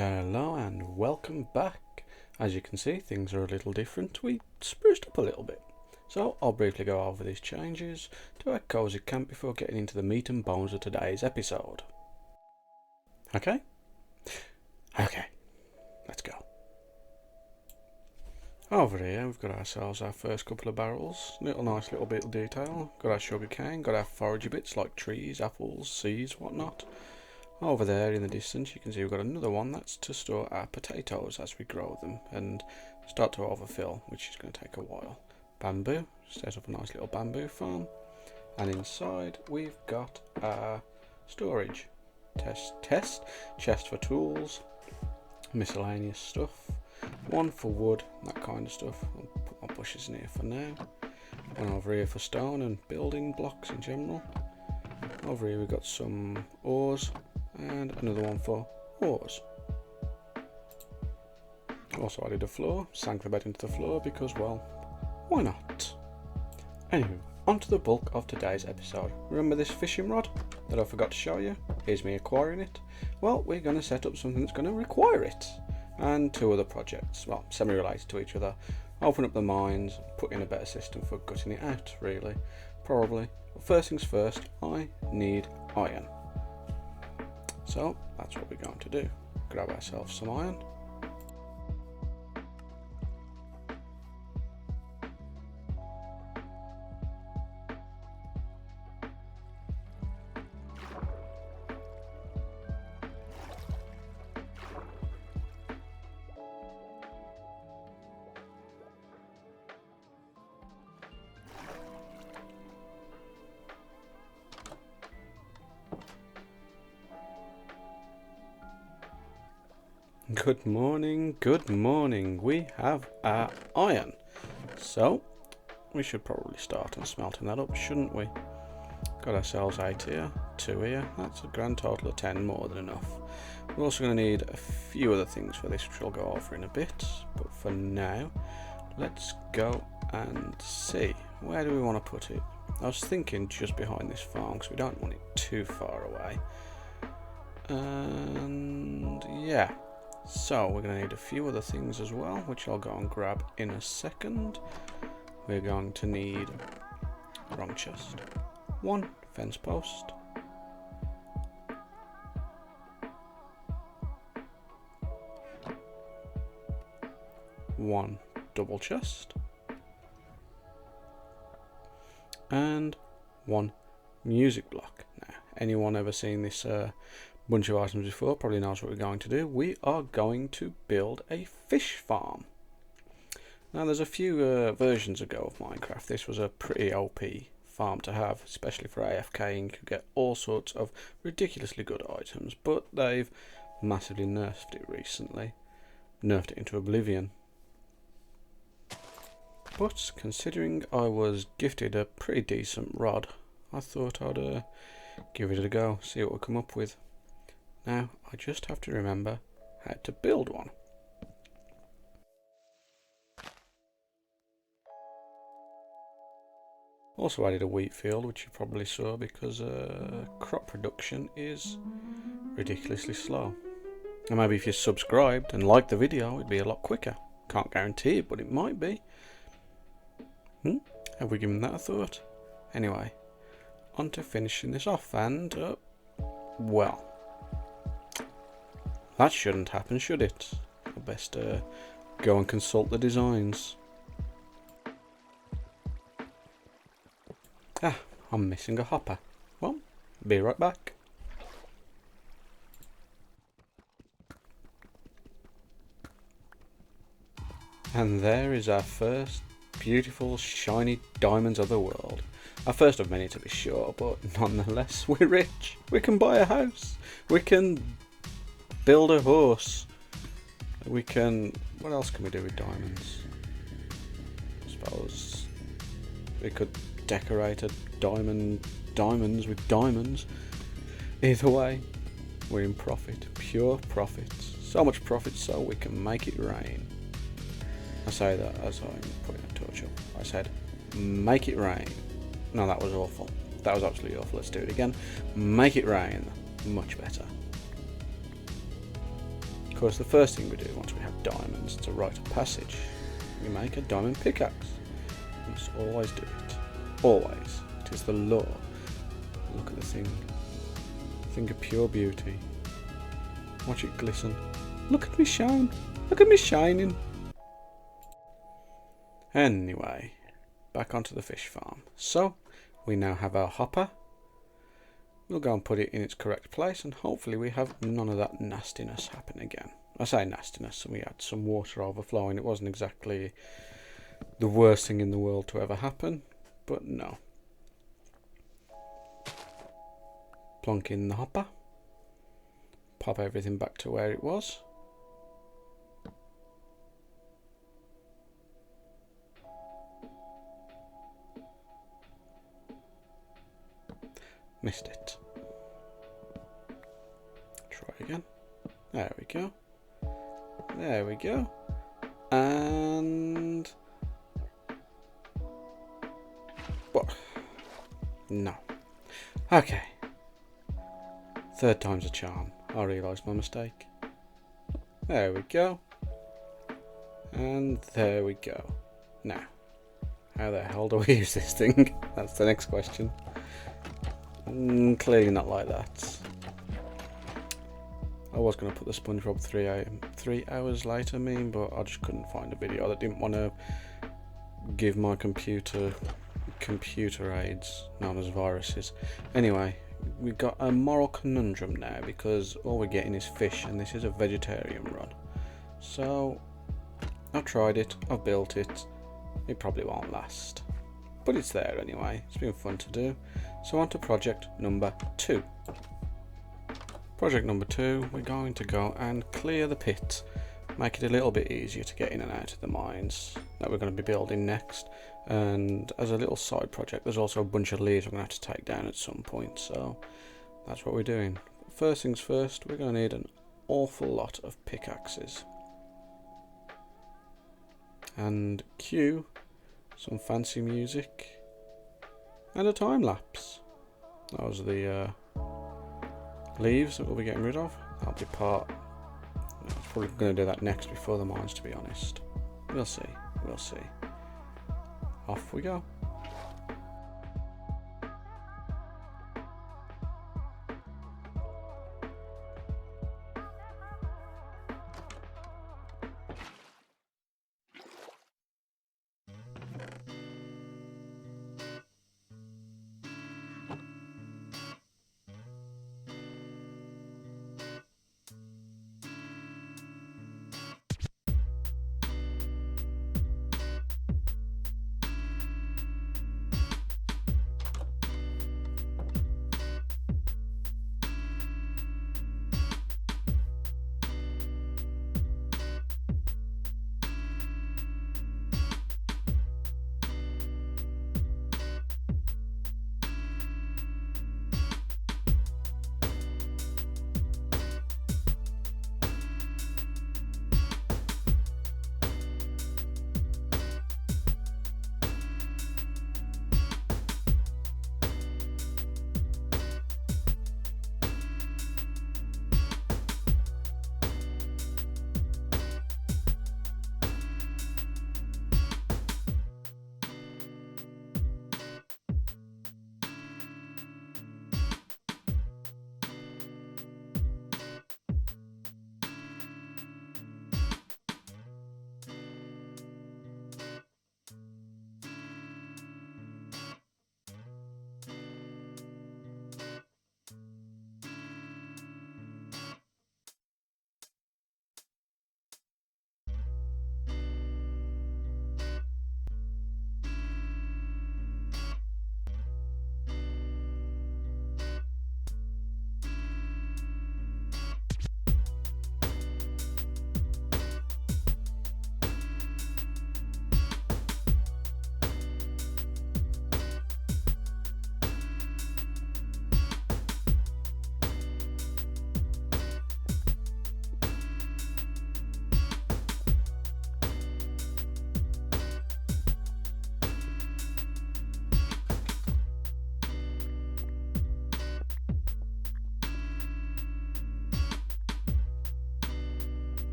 Hello and welcome back. As you can see, things are a little different. We spruced up a little bit. So I'll briefly go over these changes to our cozy camp before getting into the meat and bones of today's episode. Okay, let's go. Over here we've got ourselves our first couple of barrels. Nice little bit of detail. Got our sugar cane, got our foragey bits like trees, apples, seeds, whatnot. Over there in the distance you can see we've got another one that's to store our potatoes as we grow them and start to overfill, which is going to take a while. Bamboo, set up a nice little bamboo farm, and inside we've got our storage chest for tools, miscellaneous stuff, one for wood, that kind of stuff. I'll put my bushes in here for now. One over here for stone and building blocks in general. Over here we've got some ores and another one for ores. Also added a floor, sank the bed into the floor because, well, why not? Anyway, on to the bulk of today's episode. Remember this fishing rod that I forgot to show you? Here's me acquiring it. Well, we're going to set up something that's going to require it. And two other projects, well, semi-related to each other. Open up the mines, put in a better system for gutting it out, really. Probably. But first things first, I need iron. So, that's what we're going to do. Grab ourselves some iron. Good morning. We have our iron. So, we should probably start on smelting that up, shouldn't we? Got ourselves 8 here, 2 here. That's a grand total of 10, more than enough. We're also going to need a few other things for this, which we'll go over in a bit. But for now, let's go and see. Where do we want to put it? I was thinking just behind this farm, because we don't want it too far away. And yeah. So we're going to need a few other things as well, which I'll go and grab in a second. We're going to need, wrong chest, 1 fence post, one double chest, and 1 music block. Now, anyone ever seen this bunch of items before probably knows what we're going to do. We are going to build a fish farm. Now there's a few versions ago of Minecraft. This was a pretty OP farm to have, especially for AFK. You could get all sorts of ridiculously good items, but they've massively nerfed it recently. Nerfed it into oblivion. But considering I was gifted a pretty decent rod, I thought I'd give it a go, see what we come up with. Now, I just have to remember how to build one. Also added a wheat field, which you probably saw because crop production is ridiculously slow. And maybe if you subscribed and liked the video, it'd be a lot quicker. Can't guarantee it, but it might be. Have we given that a thought? Anyway, on to finishing this off, and well, that shouldn't happen, should it? I'll best go and consult the designs. I'm missing a hopper. Well, be right back. And there is our first beautiful shiny diamonds of the world. Our first of many, to be sure, but nonetheless, we're rich. We can buy a house. We can build a horse. We can... what else can we do with diamonds? I suppose we could decorate a diamonds with diamonds. Either way, we're in profit. Pure profit. So much profit so we can make it rain. I say that as I'm putting a torch up. I said, make it rain. No, that was awful. That was absolutely awful. Let's do it again. Make it rain. Much better. course, the first thing we do once we have diamonds is a rite of passage. We make a diamond pickaxe. We must always do it. Always. It is the law. Look at the thing. Thing of pure beauty. Watch it glisten. Look at me shine. Look at me shining. Anyway, back onto the fish farm. So, we now have our hopper. We'll go and put it in its correct place, and hopefully we have none of that nastiness happen again. I say nastiness, and we had some water overflowing. It wasn't exactly the worst thing in the world to ever happen, but no. Plonk in the hopper. Pop everything back to where it was. Missed it. Try again. There we go. There we go. And... what? No. Okay. Third time's a charm. I realised my mistake. There we go. And there we go. Now, how the hell do we use this thing? That's the next question. Clearly not like that. I was going to put the SpongeBob 3 hours later meme, but I just couldn't find a video. I didn't want to give my computer aids, known as viruses. Anyway, we've got a moral conundrum now, because all we're getting is fish, and this is a vegetarian run. So, I've tried it, I've built it, it probably won't last. But it's there anyway, it's been fun to do. So on to project number 2. Project number 2, we're going to go and clear the pit, make it a little bit easier to get in and out of the mines that we're going to be building next. And as a little side project, there's also a bunch of leaves I'm going to have to take down at some point, so that's what we're doing. First things first, we're going to need an awful lot of pickaxes. And cue some fancy music and a time lapse. Those are the leaves that we'll be getting rid of. That'll be part. I'm probably going to do that next before the mines, to be honest. We'll see. We'll see. Off we go.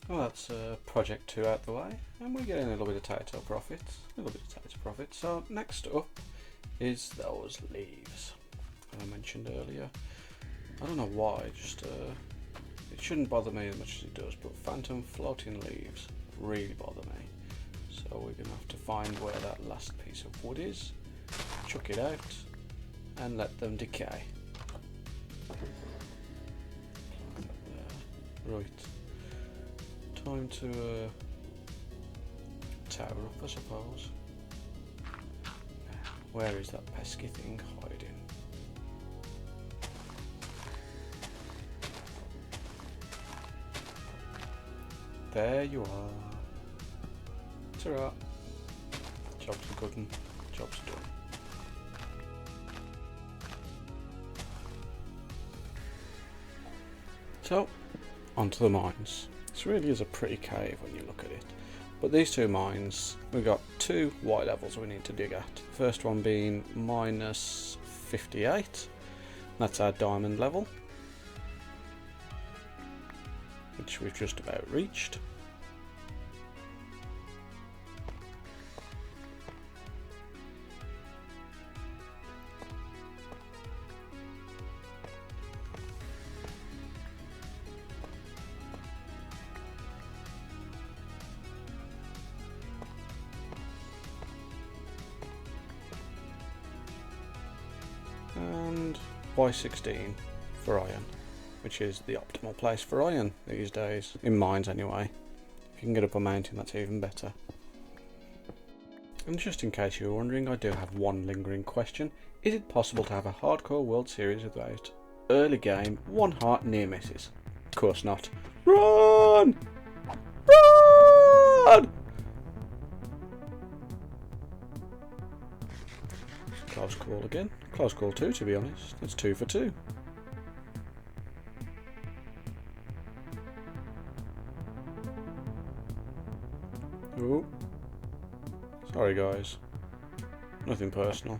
Well, that's project 2 out the way, and we're getting a little bit of tato profit. So next up is those leaves that I mentioned earlier. I don't know why, just it shouldn't bother me as much as it does, but phantom floating leaves really bother me. So we're going to have to find where that last piece of wood is, chuck it out, and let them decay. Right, time to tower up, I suppose. Where is that pesky thing hiding? There you are. Ta-ra. Job's a good one. Job's done. So, onto the mines. This really is a pretty cave when you look at it. But these two mines, we've got two Y levels we need to dig at. First one being minus 58. That's our diamond level, which we've just about reached. And Y16 for iron, which is the optimal place for iron these days, in mines anyway. If you can get up a mountain, that's even better. And just in case you were wondering, I do have one lingering question. Is it possible to have a hardcore World Series without early game, one heart near misses? Of course not. Run! Run! Close call again. Close call too, to be honest. That's 2 for 2. Ooh. Sorry guys. Nothing personal.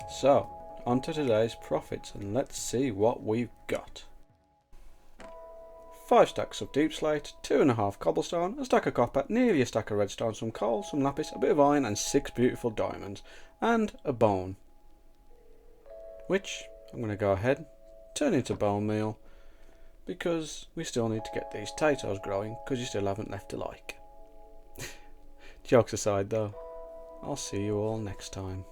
So, on to today's profits, and let's see what we've got. 5 stacks of deep slate, 2.5 cobblestone, a stack of copper, nearly a stack of redstone, some coal, some lapis, a bit of iron, and 6 beautiful diamonds, and a bone, which I'm going to go ahead, turn into bone meal, because we still need to get these potatoes growing, because you still haven't left a like. Jokes aside though, I'll see you all next time.